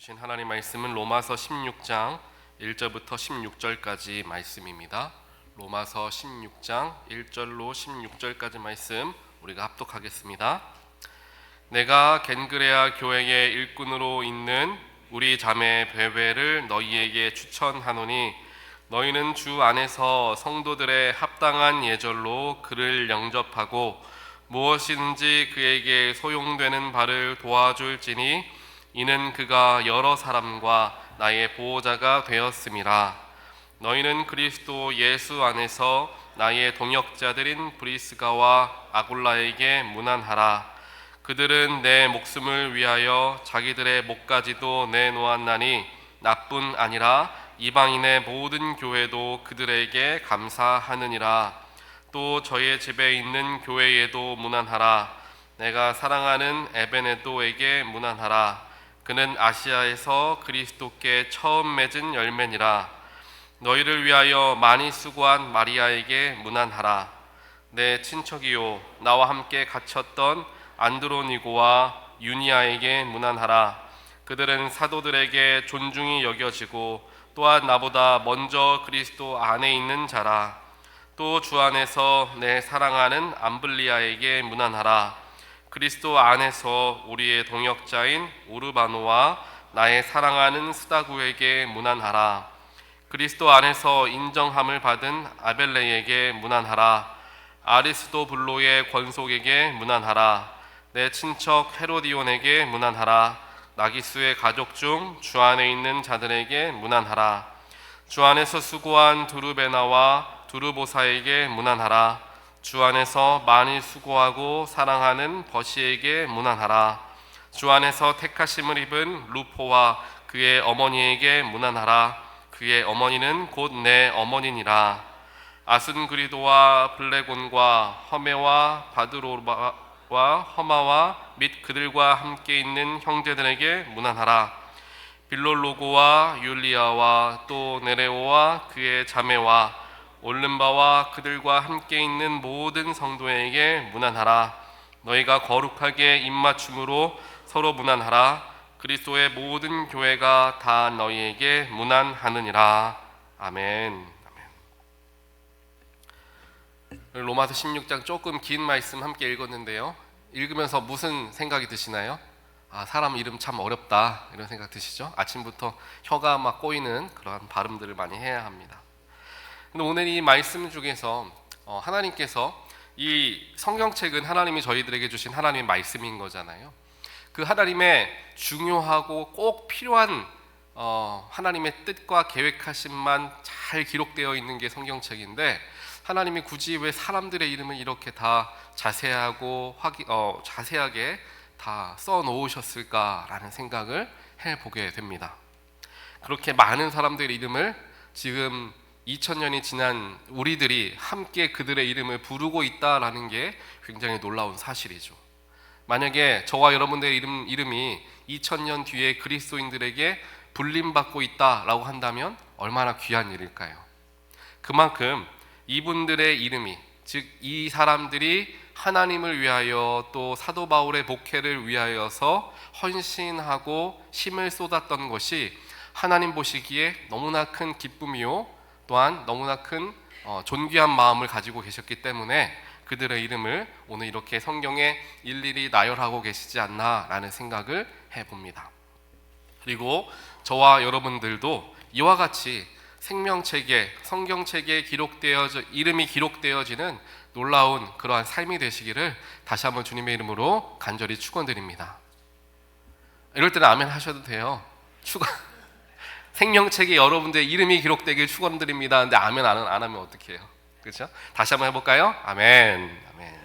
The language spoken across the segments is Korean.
주신 하나님 말씀은 로마서 16장 1절부터 16절까지 말씀입니다. 로마서 16장 1절로 16절까지 말씀 우리가 합독하겠습니다. 내가 겐그레아 교회의 일꾼으로 있는 우리 자매 베베를 너희에게 추천하노니 너희는 주 안에서 성도들의 합당한 예절로 그를 영접하고 무엇이든지 그에게 소용되는 바를 도와줄지니 이는 그가 여러 사람과 나의 보호자가 되었음이라. 너희는 그리스도 예수 안에서 나의 동역자들인 브리스가와 아굴라에게 문안하라. 그들은 내 목숨을 위하여 자기들의 목까지도 내놓았나니 나뿐 아니라 이방인의 모든 교회도 그들에게 감사하느니라. 또 저의 집에 있는 교회에도 문안하라. 내가 사랑하는 에베네도에게 문안하라. 그는 아시아에서 그리스도께 처음 맺은 열매니라. 너희를 위하여 많이 수고한 마리아에게 문안하라. 내 친척이요 나와 함께 갇혔던 안드로니고와 유니아에게 문안하라. 그들은 사도들에게 존중이 여겨지고 또한 나보다 먼저 그리스도 안에 있는 자라. 또 주 안에서 내 사랑하는 암블리아에게 문안하라. 그리스도 안에서 우리의 동역자인 우르바노와 나의 사랑하는 스다구에게 문안하라. 그리스도 안에서 인정함을 받은 아벨레에게 문안하라. 아리스도블로의 권속에게 문안하라. 내 친척 헤로디온에게 문안하라. 나기수의 가족 중 주 안에 있는 자들에게 문안하라. 주 안에서 수고한 두르베나와 두르보사에게 문안하라. 주 안에서 많이 수고하고 사랑하는 버시에게 문안하라. 주 안에서 택하심을 입은 루포와 그의 어머니에게 문안하라. 그의 어머니는 곧 내 어머니니라. 아순그리도와 블레곤과 허메와 바드로와 허마와 및 그들과 함께 있는 형제들에게 문안하라. 빌롤로고와 율리아와 또 네레오와 그의 자매와 올른바와 그들과 함께 있는 모든 성도에게 문안하라. 너희가 거룩하게 입맞춤으로 서로 문안하라. 그리스도의 모든 교회가 다 너희에게 문안하느니라. 아멘. 로마서 16장 조금 긴 말씀 함께 읽었는데요. 읽으면서 무슨 생각이 드시나요? 사람 이름 참 어렵다 이런 생각 드시죠? 아침부터 혀가 막 꼬이는 그러한 발음들을 많이 해야 합니다. 근데 오늘 이 말씀 중에서 하나님께서 이 성경책은 하나님이 저희들에게 주신 하나님의 말씀인 거잖아요. 그 하나님의 중요하고 꼭 필요한 하나님의 뜻과 계획하심만 잘 기록되어 있는 게 성경책인데 하나님이 굳이 왜 사람들의 이름을 이렇게 다 자세하게 다 써놓으셨을까라는 생각을 해보게 됩니다. 그렇게 많은 사람들의 이름을 지금 2000년이 지난 우리들이 함께 그들의 이름을 부르고 있다라는 게 굉장히 놀라운 사실이죠. 만약에 저와 여러분들의 이름이 2000년 뒤에 그리스도인들에게 불림받고 있다라고 한다면 얼마나 귀한 일일까요? 그만큼 이분들의 이름이, 즉 이 사람들이 하나님을 위하여 또 사도 바울의 목회를 위하여서 헌신하고 힘을 쏟았던 것이 하나님 보시기에 너무나 큰 기쁨이요 또한 너무나 큰 존귀한 마음을 가지고 계셨기 때문에 그들의 이름을 오늘 이렇게 성경에 일일이 나열하고 계시지 않나라는 생각을 해봅니다. 그리고 저와 여러분들도 이와 같이 생명책에 성경책에 이름이 기록되어지는 놀라운 그러한 삶이 되시기를 다시 한번 주님의 이름으로 간절히 축원드립니다. 이럴 때는 아멘 하셔도 돼요. 생명책에 여러분들의 이름이 기록되길 축원드립니다. 근데 아멘 안 하면 어떡해요? 그렇죠? 다시 한번 해볼까요? 아멘. 아멘.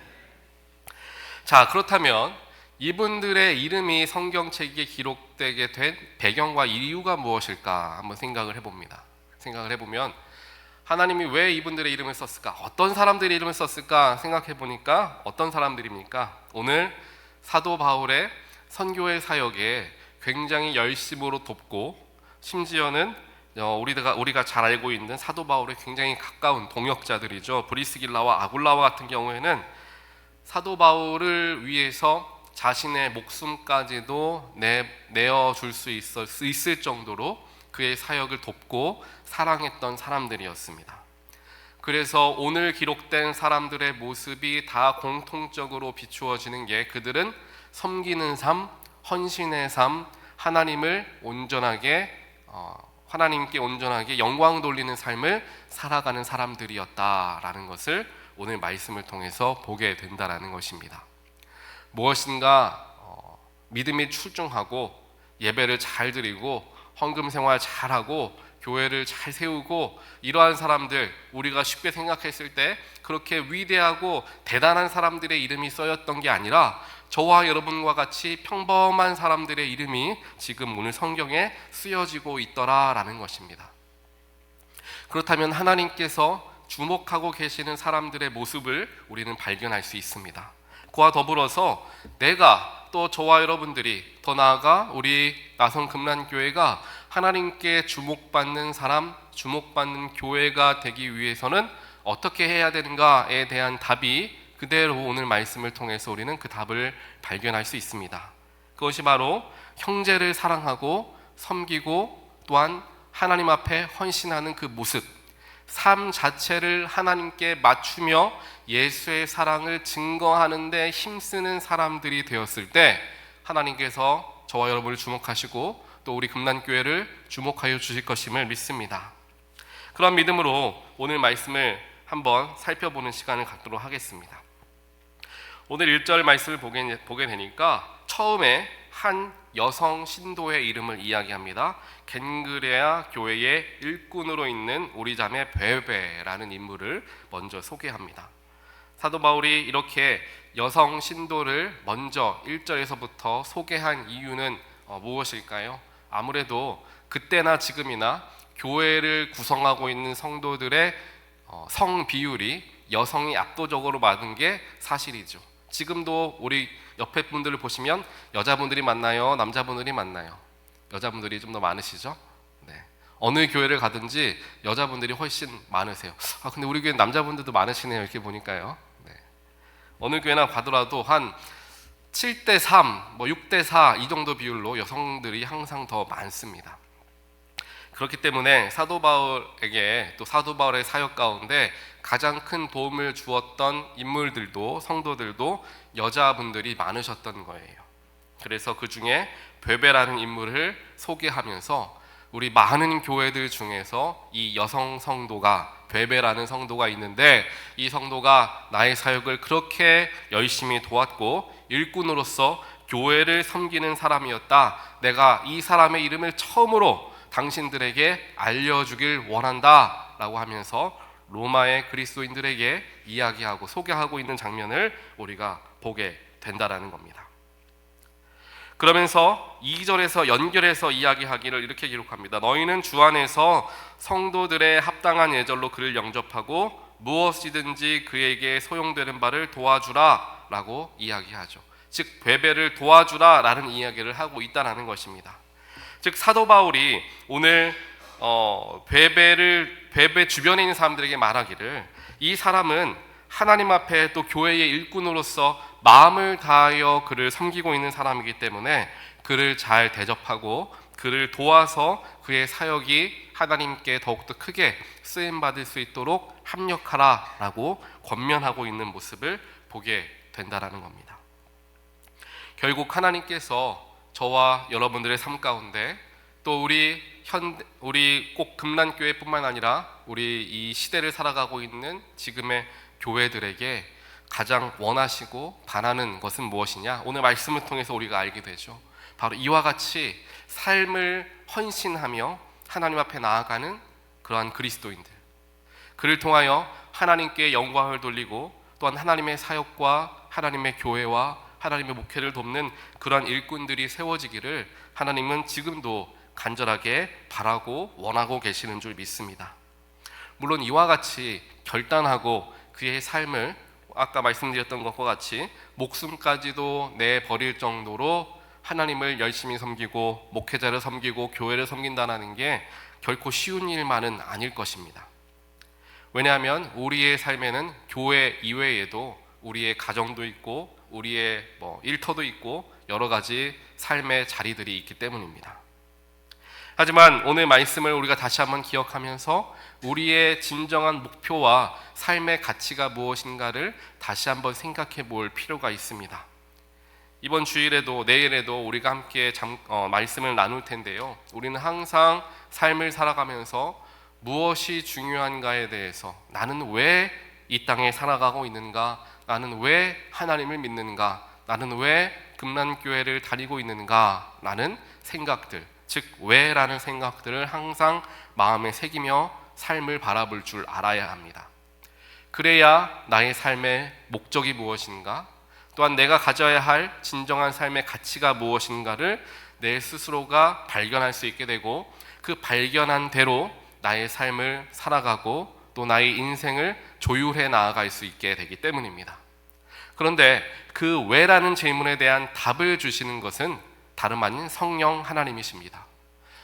자, 그렇다면 이분들의 이름이 성경책에 기록되게 된 배경과 이유가 무엇일까 한번 생각을 해봅니다. 생각을 해보면 하나님이 왜 이분들의 이름을 썼을까? 어떤 사람들의 이름을 썼을까? 생각해 보니까 어떤 사람들입니까? 오늘 사도 바울의 선교의 사역에 굉장히 열심으로 돕고 심지어는 우리가 잘 알고 있는 사도 바울의 굉장히 가까운 동역자들이죠. 브리스길라와 아굴라와 같은 경우에는 사도 바울을 위해서 자신의 목숨까지도 내어줄 수 있을 정도로 그의 사역을 돕고 사랑했던 사람들이었습니다. 그래서 오늘 기록된 사람들의 모습이 다 공통적으로 비추어지는 게 그들은 섬기는 삶, 헌신의 삶, 하나님께 온전하게 영광 돌리는 삶을 살아가는 사람들이었다라는 것을 오늘 말씀을 통해서 보게 된다라는 것입니다. 무엇인가 믿음이 출중하고 예배를 잘 드리고 헌금 생활 잘하고 교회를 잘 세우고 이러한 사람들, 우리가 쉽게 생각했을 때 그렇게 위대하고 대단한 사람들의 이름이 쓰였던 게 아니라 저와 여러분과 같이 평범한 사람들의 이름이 지금 오늘 성경에 쓰여지고 있더라라는 것입니다. 그렇다면 하나님께서 주목하고 계시는 사람들의 모습을 우리는 발견할 수 있습니다. 그와 더불어서 내가 또 저와 여러분들이, 더 나아가 우리 나성금란교회가 하나님께 주목받는 사람, 주목받는 교회가 되기 위해서는 어떻게 해야 되는가에 대한 답이 그대로 오늘 말씀을 통해서 우리는 그 답을 발견할 수 있습니다. 그것이 바로 형제를 사랑하고 섬기고 또한 하나님 앞에 헌신하는 그 모습, 삶 자체를 하나님께 맞추며 예수의 사랑을 증거하는 데 힘쓰는 사람들이 되었을 때 하나님께서 저와 여러분을 주목하시고 또 우리 금난교회를 주목하여 주실 것임을 믿습니다. 그런 믿음으로 오늘 말씀을 한번 살펴보는 시간을 갖도록 하겠습니다. 오늘 1절 말씀을 보게 되니까 처음에 한 여성 신도의 이름을 이야기합니다. 겐그레아 교회의 일꾼으로 있는 우리 자매 베베라는 인물을 먼저 소개합니다. 사도 바울이 이렇게 여성 신도를 먼저 1절에서부터 소개한 이유는 무엇일까요? 아무래도 그때나 지금이나 교회를 구성하고 있는 성도들의 성 비율이 여성이 압도적으로 많은 게 사실이죠. 지금도 우리 옆에 분들을 보시면 여자분들이 많나요? 남자분들이 많나요? 여자분들이 좀 더 많으시죠? 네. 어느 교회를 가든지 여자분들이 훨씬 많으세요. 근데 우리 교회 남자분들도 많으시네요. 이렇게 보니까요. 네. 어느 교회나 가더라도 한 7대3, 6대4 이 정도 비율로 여성들이 항상 더 많습니다. 그렇기 때문에 사도 바울에게 또 사도 바울의 사역 가운데 가장 큰 도움을 주었던 인물들도 성도들도 여자분들이 많으셨던 거예요. 그래서 그 중에 베베라는 인물을 소개하면서 우리 많은 교회들 중에서 이 여성 성도가 베베라는 성도가 있는데 이 성도가 나의 사역을 그렇게 열심히 도왔고 일꾼으로서 교회를 섬기는 사람이었다. 내가 이 사람의 이름을 처음으로 당신들에게 알려주길 원한다 라고 하면서 로마의 그리스도인들에게 이야기하고 소개하고 있는 장면을 우리가 보게 된다라는 겁니다. 그러면서 2절에서 연결해서 이야기하기를 이렇게 기록합니다. 너희는 주 안에서 성도들의 합당한 예절로 그를 영접하고 무엇이든지 그에게 소용되는 바를 도와주라 라고 이야기하죠. 즉 베베를 도와주라 라는 이야기를 하고 있다는 것입니다. 즉 사도 바울이 오늘 베베 주변에 있는 사람들에게 말하기를 이 사람은 하나님 앞에 또 교회의 일꾼으로서 마음을 다하여 그를 섬기고 있는 사람이기 때문에 그를 잘 대접하고 그를 도와서 그의 사역이 하나님께 더욱더 크게 쓰임받을 수 있도록 합력하라 라고 권면하고 있는 모습을 보게 된다는 겁니다. 결국 하나님께서 저와 여러분들의 삶 가운데 또 우리 꼭 금난교회뿐만 아니라 우리 이 시대를 살아가고 있는 지금의 교회들에게 가장 원하시고 바라는 것은 무엇이냐? 오늘 말씀을 통해서 우리가 알게 되죠. 바로 이와 같이 삶을 헌신하며 하나님 앞에 나아가는 그러한 그리스도인들, 그를 통하여 하나님께 영광을 돌리고 또한 하나님의 사역과 하나님의 교회와 하나님의 목회를 돕는 그러한 일꾼들이 세워지기를 하나님은 지금도 간절하게 바라고 원하고 계시는 줄 믿습니다. 물론 이와 같이 결단하고 그의 삶을 아까 말씀드렸던 것과 같이 목숨까지도 내버릴 정도로 하나님을 열심히 섬기고 목회자를 섬기고 교회를 섬긴다는 게 결코 쉬운 일만은 아닐 것입니다. 왜냐하면 우리의 삶에는 교회 이외에도 우리의 가정도 있고 우리의 일터도 있고 여러 가지 삶의 자리들이 있기 때문입니다. 하지만 오늘 말씀을 우리가 다시 한번 기억하면서 우리의 진정한 목표와 삶의 가치가 무엇인가를 다시 한번 생각해 볼 필요가 있습니다. 이번 주일에도 내일에도 우리가 함께 말씀을 나눌 텐데요. 우리는 항상 삶을 살아가면서 무엇이 중요한가에 대해서, 나는 왜 이 땅에 살아가고 있는가, 나는 왜 하나님을 믿는가, 나는 왜 금란교회를 다니고 있는가 라는 생각들, 즉 왜라는 생각들을 항상 마음에 새기며 삶을 바라볼 줄 알아야 합니다. 그래야 나의 삶의 목적이 무엇인가, 또한 내가 가져야 할 진정한 삶의 가치가 무엇인가를 내 스스로가 발견할 수 있게 되고, 그 발견한 대로 나의 삶을 살아가고 또 나의 인생을 조율해 나아갈 수 있게 되기 때문입니다. 그런데 그 왜라는 질문에 대한 답을 주시는 것은 다름 아닌 성령 하나님이십니다.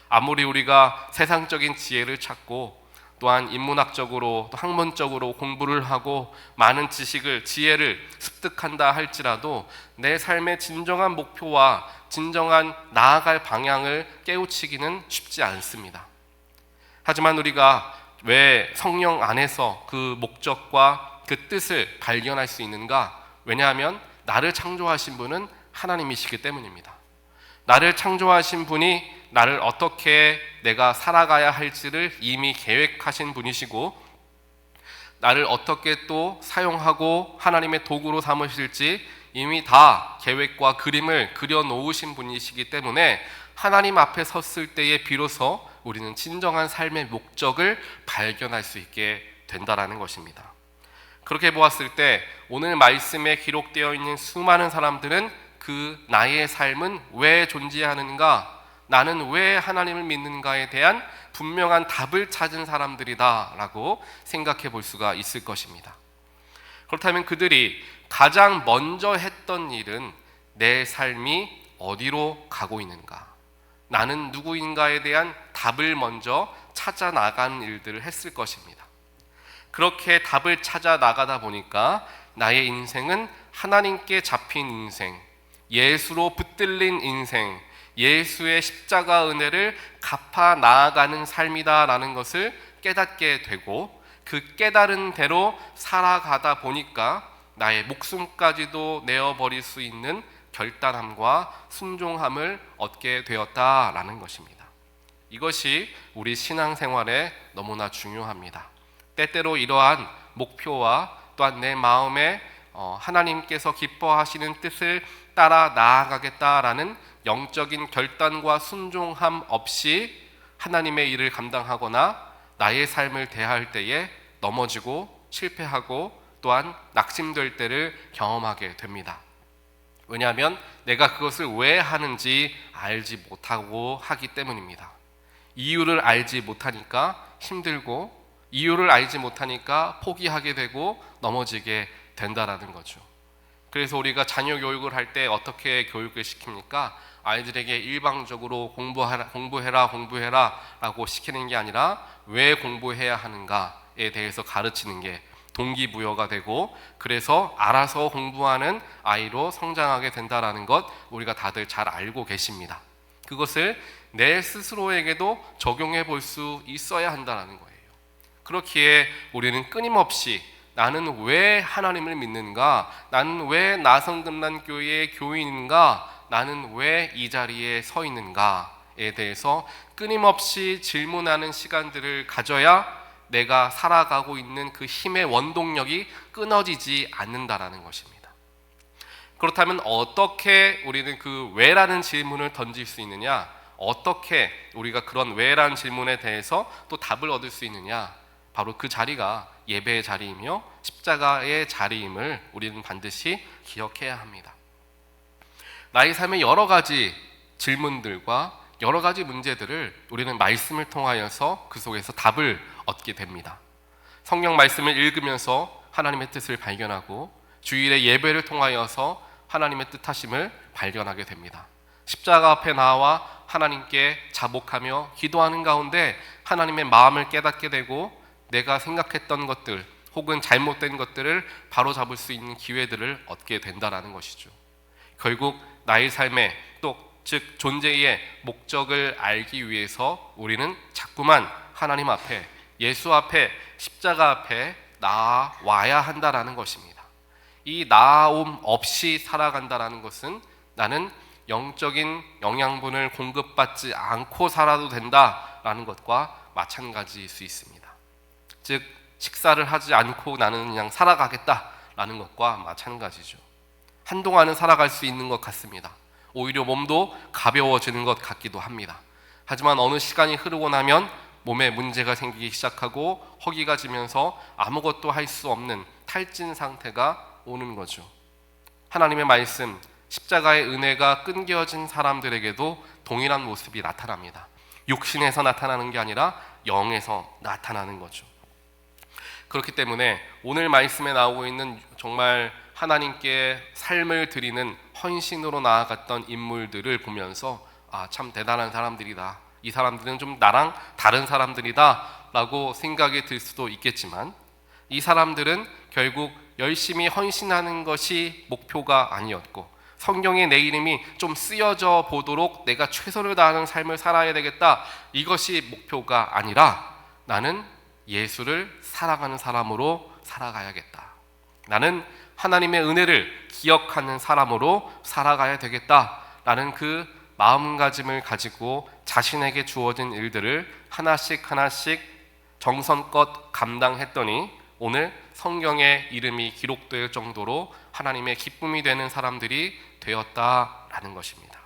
아무리 우리가 세상적인 지혜를 찾고 또한 인문학적으로 또 학문적으로 공부를 하고 많은 지식을, 지혜를 습득한다 할지라도 내 삶의 진정한 목표와 진정한 나아갈 방향을 깨우치기는 쉽지 않습니다. 하지만 우리가 왜 성령 안에서 그 목적과 그 뜻을 발견할 수 있는가? 왜냐하면 나를 창조하신 분은 하나님이시기 때문입니다. 나를 창조하신 분이 나를 어떻게 내가 살아가야 할지를 이미 계획하신 분이시고, 나를 어떻게 또 사용하고 하나님의 도구로 삼으실지 이미 다 계획과 그림을 그려놓으신 분이시기 때문에 하나님 앞에 섰을 때에 비로소 우리는 진정한 삶의 목적을 발견할 수 있게 된다라는 것입니다. 그렇게 보았을 때 오늘 말씀에 기록되어 있는 수많은 사람들은 그 나의 삶은 왜 존재하는가, 나는 왜 하나님을 믿는가에 대한 분명한 답을 찾은 사람들이다 라고 생각해 볼 수가 있을 것입니다. 그렇다면 그들이 가장 먼저 했던 일은 내 삶이 어디로 가고 있는가, 나는 누구인가에 대한 답을 먼저 찾아 나간 일들을 했을 것입니다. 그렇게 답을 찾아 나가다 보니까 나의 인생은 하나님께 잡힌 인생, 예수로 붙들린 인생, 예수의 십자가 은혜를 갚아 나아가는 삶이다라는 것을 깨닫게 되고, 그 깨달은 대로 살아가다 보니까 나의 목숨까지도 내어버릴 수 있는 결단함과 순종함을 얻게 되었다라는 것입니다. 이것이 우리 신앙생활에 너무나 중요합니다. 때때로 이러한 목표와 또한 내 마음에 하나님께서 기뻐하시는 뜻을 따라 나아가겠다라는 영적인 결단과 순종함 없이 하나님의 일을 감당하거나 나의 삶을 대할 때에 넘어지고 실패하고 또한 낙심될 때를 경험하게 됩니다. 왜냐하면 내가 그것을 왜 하는지 알지 못하고 하기 때문입니다. 이유를 알지 못하니까 힘들고, 이유를 알지 못하니까 포기하게 되고 넘어지게 된다라는 거죠. 그래서 우리가 자녀 교육을 할 때 어떻게 교육을 시킵니까? 아이들에게 일방적으로 공부해라 라고 시키는 게 아니라 왜 공부해야 하는가에 대해서 가르치는 게 동기부여가 되고, 그래서 알아서 공부하는 아이로 성장하게 된다라는 것 우리가 다들 잘 알고 계십니다. 그것을 내 스스로에게도 적용해 볼 수 있어야 한다는 거예요. 그렇기에 우리는 끊임없이 나는 왜 하나님을 믿는가, 나는 왜 나성금란교회의 교인인가, 나는 왜 이 자리에 서 있는가에 대해서 끊임없이 질문하는 시간들을 가져야 내가 살아가고 있는 그 힘의 원동력이 끊어지지 않는다라는 것입니다. 그렇다면 어떻게 우리는 그 왜라는 질문을 던질 수 있느냐, 어떻게 우리가 그런 왜라는 질문에 대해서 또 답을 얻을 수 있느냐, 바로 그 자리가 예배의 자리이며 십자가의 자리임을 우리는 반드시 기억해야 합니다. 나의 삶의 여러 가지 질문들과 여러 가지 문제들을 우리는 말씀을 통하여서 그 속에서 답을 얻게 됩니다. 성경 말씀을 읽으면서 하나님의 뜻을 발견하고, 주일의 예배를 통하여서 하나님의 뜻하심을 발견하게 됩니다. 십자가 앞에 나와 하나님께 자복하며 기도하는 가운데 하나님의 마음을 깨닫게 되고, 내가 생각했던 것들, 혹은 잘못된 것들을 바로잡을 수 있는 기회들을 얻게 된다라는 것이죠. 결국 나의 삶에 또 즉 존재의 목적을 알기 위해서 우리는 자꾸만 하나님 앞에, 예수 앞에, 십자가 앞에 나아와야 한다라는 것입니다. 이 나아옴 없이 살아간다라는 것은 나는 영적인 영양분을 공급받지 않고 살아도 된다라는 것과 마찬가지일 수 있습니다. 즉 식사를 하지 않고 나는 그냥 살아가겠다라는 것과 마찬가지죠. 한동안은 살아갈 수 있는 것 같습니다. 오히려 몸도 가벼워지는 것 같기도 합니다. 하지만 어느 시간이 흐르고 나면 몸에 문제가 생기기 시작하고 허기가 지면서 아무것도 할 수 없는 탈진 상태가 오는 거죠. 하나님의 말씀, 십자가의 은혜가 끊겨진 사람들에게도 동일한 모습이 나타납니다. 육신에서 나타나는 게 아니라 영에서 나타나는 거죠. 그렇기 때문에 오늘 말씀에 나오고 있는 정말 하나님께 삶을 드리는 헌신으로 나아갔던 인물들을 보면서 참 대단한 사람들이다, 이 사람들은 좀 나랑 다른 사람들이다 라고 생각이 들 수도 있겠지만, 이 사람들은 결국 열심히 헌신하는 것이 목표가 아니었고, 성경에 내 이름이 좀 쓰여져 보도록 내가 최선을 다하는 삶을 살아야 되겠다, 이것이 목표가 아니라 나는 예수를 살아가는 사람으로 살아가야겠다, 나는 하나님의 은혜를 기억하는 사람으로 살아가야 되겠다라는 그 마음가짐을 가지고 자신에게 주어진 일들을 하나씩 하나씩 정성껏 감당했더니 오늘 성경에 이름이 기록될 정도로 하나님의 기쁨이 되는 사람들이 되었다라는 것입니다.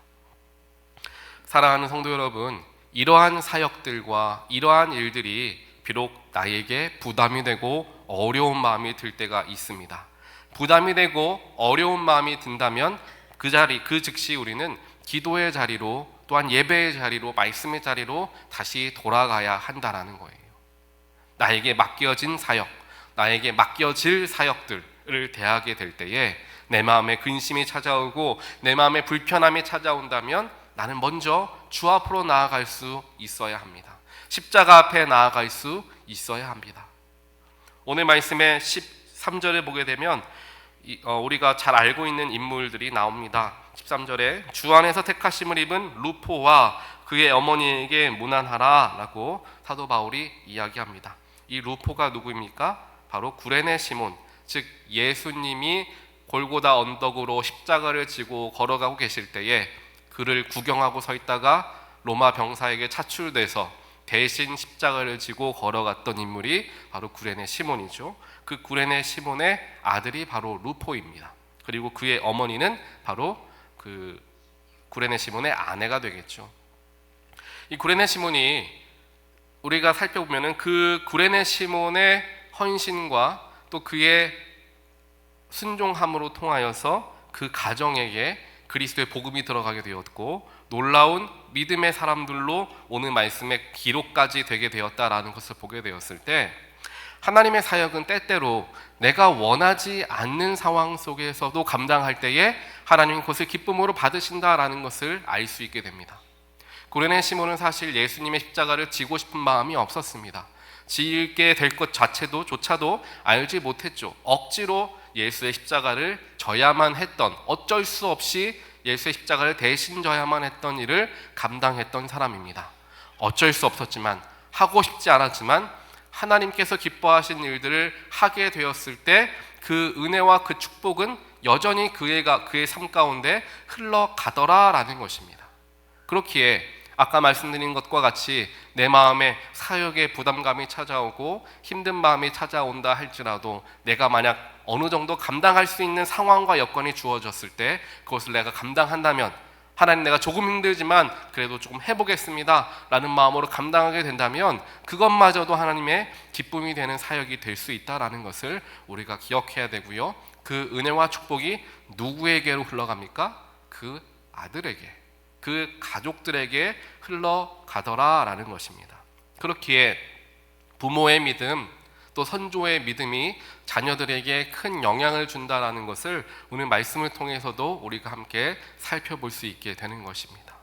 사랑하는 성도 여러분, 이러한 사역들과 이러한 일들이 비록 나에게 부담이 되고 어려운 마음이 들 때가 있습니다. 부담이 되고 어려운 마음이 든다면 그 즉시 우리는 기도의 자리로, 또한 예배의 자리로, 말씀의 자리로 다시 돌아가야 한다라는 거예요. 나에게 맡겨진 사역, 나에게 맡겨질 사역들을 대하게 될 때에 내 마음에 근심이 찾아오고 내 마음에 불편함이 찾아온다면 나는 먼저 주 앞으로 나아갈 수 있어야 합니다. 십자가 앞에 나아갈 수 있어야 합니다. 오늘 말씀의 13절에 보게 되면 우리가 잘 알고 있는 인물들이 나옵니다. 13절에 주 안에서 택하심을 입은 루포와 그의 어머니에게 문안하라 라고 사도 바울이 이야기합니다. 이 루포가 누구입니까? 바로 구레네 시몬, 즉 예수님이 골고다 언덕으로 십자가를 지고 걸어가고 계실 때에 그를 구경하고 서 있다가 로마 병사에게 차출돼서 대신 십자가를 지고 걸어갔던 인물이 바로 구레네 시몬이죠. 그 구레네 시몬의 아들이 바로 루포입니다. 그리고 그의 어머니는 바로 그 구레네 시몬의 아내가 되겠죠. 이 구레네 시몬이 우리가 살펴보면은 그 구레네 시몬의 헌신과 또 그의 순종함으로 통하여서 그 가정에게 그리스도의 복음이 들어가게 되었고, 놀라운 믿음의 사람들로 오늘 말씀의 기록까지 되게 되었다라는 것을 보게 되었을 때, 하나님의 사역은 때때로 내가 원하지 않는 상황 속에서도 감당할 때에 하나님이 그것을 기쁨으로 받으신다라는 것을 알 수 있게 됩니다. 구레네 시몬은 사실 예수님의 십자가를 지고 싶은 마음이 없었습니다. 지게 될 것 조차도 알지 못했죠. 억지로 예수의 십자가를 져야만 했던, 어쩔 수 없이 예수의 십자가를 대신 져야만 했던 일을 감당했던 사람입니다. 어쩔 수 없었지만, 하고 싶지 않았지만 하나님께서 기뻐하신 일들을 하게 되었을 때 그 은혜와 그 축복은 여전히 그의 삶 가운데 흘러가더라라는 것입니다. 그렇기에 아까 말씀드린 것과 같이 내 마음에 사역의 부담감이 찾아오고 힘든 마음이 찾아온다 할지라도 내가 만약 어느 정도 감당할 수 있는 상황과 여건이 주어졌을 때 그것을 내가 감당한다면, 하나님 내가 조금 힘들지만 그래도 조금 해보겠습니다 라는 마음으로 감당하게 된다면 그것마저도 하나님의 기쁨이 되는 사역이 될 수 있다라는 것을 우리가 기억해야 되고요. 그 은혜와 축복이 누구에게로 흘러갑니까? 그 아들에게, 그 가족들에게 흘러가더라라는 것입니다. 그렇기에 부모의 믿음, 또 선조의 믿음이 자녀들에게 큰 영향을 준다라는 것을 오늘 말씀을 통해서도 우리가 함께 살펴볼 수 있게 되는 것입니다.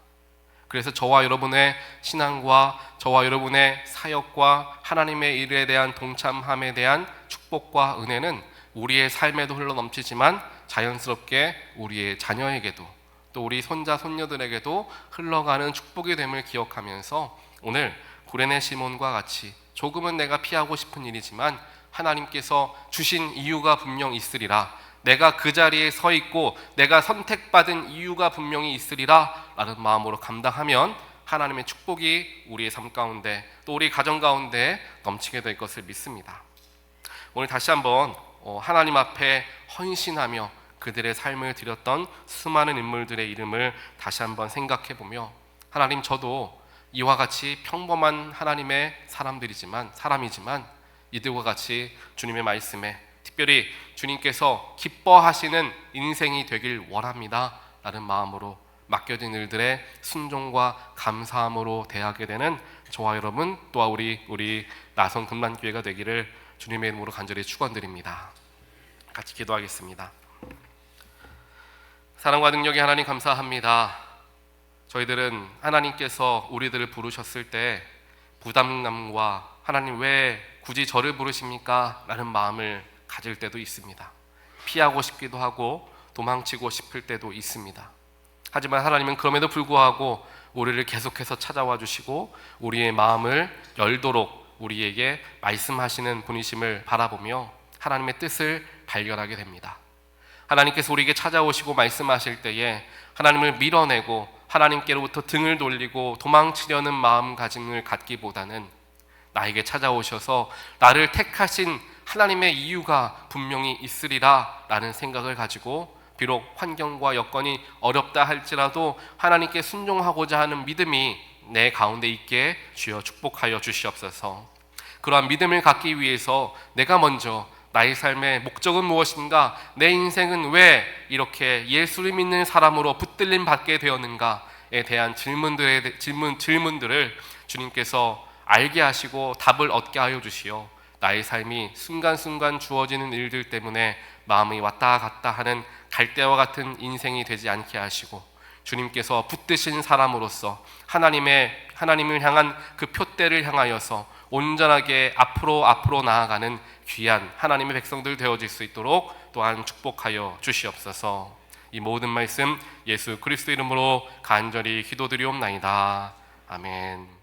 그래서 저와 여러분의 신앙과 저와 여러분의 사역과 하나님의 일에 대한 동참함에 대한 축복 축복과 은혜는 우리의 삶에도 흘러넘치지만 자연스럽게 우리의 자녀에게도 또 우리 손자 손녀들에게도 흘러가는 축복이 됨을 기억하면서 오늘 구레네 시몬과 같이 조금은 내가 피하고 싶은 일이지만 하나님께서 주신 이유가 분명 있으리라, 내가 그 자리에 서 있고 내가 선택받은 이유가 분명히 있으리라 라는 마음으로 감당하면 하나님의 축복이 우리의 삶 가운데 또 우리 가정 가운데 넘치게 될 것을 믿습니다. 오늘 다시 한번 하나님 앞에 헌신하며 그들의 삶을 드렸던 수많은 인물들의 이름을 다시 한번 생각해 보며, 하나님, 저도 이와 같이 평범한 하나님의 사람이지만 이들과 같이 주님의 말씀에 특별히 주님께서 기뻐하시는 인생이 되길 원합니다 라는 마음으로 맡겨진 일들의 순종과 감사함으로 대하게 되는 저와 여러분 또한 우리 나성 금란교회가 되기를 주님의 이름으로 간절히 축원드립니다. 같이 기도하겠습니다. 사랑과 능력의 하나님, 감사합니다. 저희들은 하나님께서 우리들을 부르셨을 때 부담감과 하나님 왜 굳이 저를 부르십니까? 라는 마음을 가질 때도 있습니다. 피하고 싶기도 하고 도망치고 싶을 때도 있습니다. 하지만 하나님은 그럼에도 불구하고 우리를 계속해서 찾아와 주시고 우리의 마음을 열도록 우리에게 말씀하시는 분이심을 바라보며 하나님의 뜻을 발견하게 됩니다. 하나님께서 우리에게 찾아오시고 말씀하실 때에 하나님을 밀어내고 하나님께로부터 등을 돌리고 도망치려는 마음가짐을 갖기보다는 나에게 찾아오셔서 나를 택하신 하나님의 이유가 분명히 있으리라 라는 생각을 가지고 비록 환경과 여건이 어렵다 할지라도 하나님께 순종하고자 하는 믿음이 내 가운데 있게 주여 축복하여 주시옵소서. 그러한 믿음을 갖기 위해서 내가 먼저 나의 삶의 목적은 무엇인가, 내 인생은 왜 이렇게 예수를 믿는 사람으로 붙들림 받게 되었는가에 대한 질문들을 주님께서 알게 하시고 답을 얻게 하여 주시어 나의 삶이 순간순간 주어지는 일들 때문에 마음이 왔다 갔다 하는 갈대와 같은 인생이 되지 않게 하시고 주님께서 붙드신 사람으로서 하나님을 향한 그 표대를 향하여서 온전하게 앞으로 나아가는 귀한 하나님의 백성들 되어질 수 있도록 또한 축복하여 주시옵소서. 이 모든 말씀 예수 그리스도 이름으로 간절히 기도드리옵나이다. 아멘.